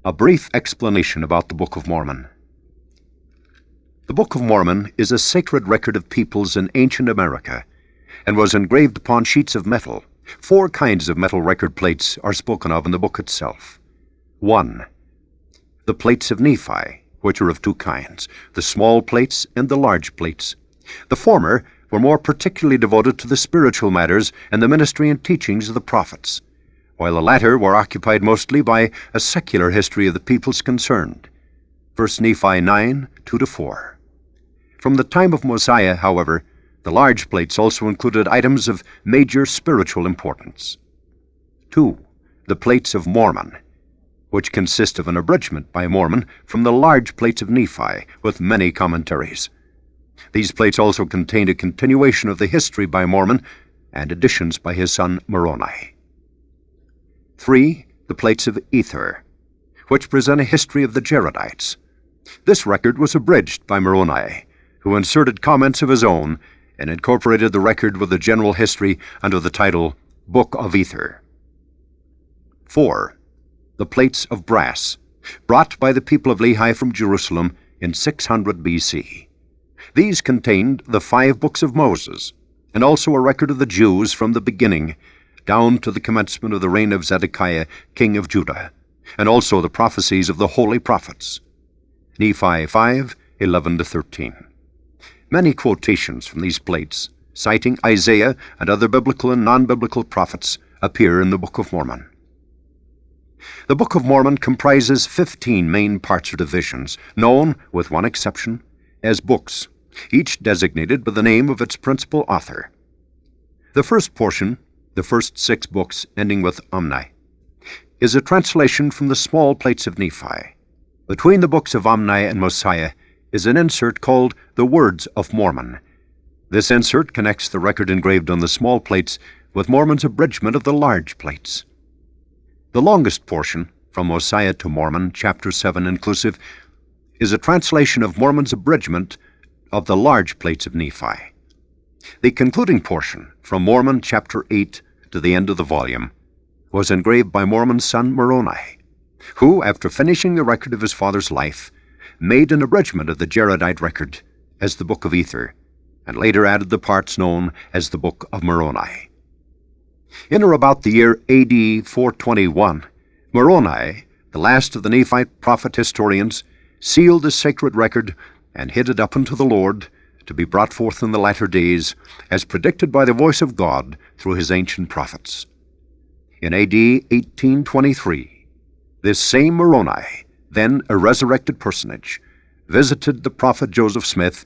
A brief explanation about the Book of Mormon. The Book of Mormon is a sacred record of peoples in ancient America and was engraved upon sheets of metal. 4 kinds of metal record plates are spoken of in the book itself. 1. The plates of Nephi, which are of 2 kinds, the small plates and the large plates. The former were more particularly devoted to the spiritual matters and the ministry and teachings of the prophets, while the latter were occupied mostly by a secular history of the peoples concerned. 1 Nephi 9, 2-4. From the time of Mosiah, however, the large plates also included items of major spiritual importance. 2. The plates of Mormon, which consist of an abridgment by Mormon from the large plates of Nephi, with many commentaries. These plates also contained a continuation of the history by Mormon and additions by his son Moroni. 3. The plates of Ether, which present a history of the Jaredites. This record was abridged by Moroni, who inserted comments of his own and incorporated the record with the general history under the title Book of Ether. 4. The plates of brass, brought by the people of Lehi from Jerusalem in 600 B.C. These contained the 5 books of Moses, and also a record of the Jews from the beginning down to the commencement of the reign of Zedekiah, king of Judah, and also the prophecies of the holy prophets. Nephi 5, 11-13. Many quotations from these plates, citing Isaiah and other biblical and non-biblical prophets, appear in the Book of Mormon. The Book of Mormon comprises 15 main parts or divisions, known, with one exception, as books, each designated by the name of its principal author. The first portion, the first 6 books ending with Omni, is a translation from the small plates of Nephi. Between the books of Omni and Mosiah is an insert called the Words of Mormon. This insert connects the record engraved on the small plates with Mormon's abridgment of the large plates. The longest portion, from Mosiah to Mormon, chapter 7 inclusive, is a translation of Mormon's abridgment of the large plates of Nephi. The concluding portion, from Mormon chapter 8 to the end of the volume, was engraved by Mormon's son Moroni, who, after finishing the record of his father's life, made an abridgment of the Jaredite record as the Book of Ether, and later added the parts known as the Book of Moroni. In or about the year A.D. 421, Moroni, the last of the Nephite prophet historians, sealed the sacred record and hid it up unto the Lord, to be brought forth in the latter days, as predicted by the voice of God through his ancient prophets. In A.D. 1823, this same Moroni, then a resurrected personage, visited the prophet Joseph Smith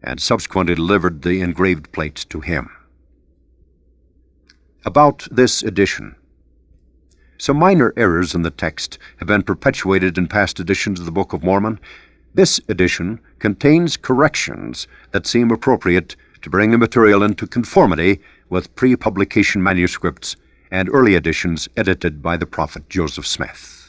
and subsequently delivered the engraved plates to him. About this edition. Some minor errors in the text have been perpetuated in past editions of the Book of Mormon. This edition contains corrections that seem appropriate to bring the material into conformity with pre-publication manuscripts and early editions edited by the prophet Joseph Smith.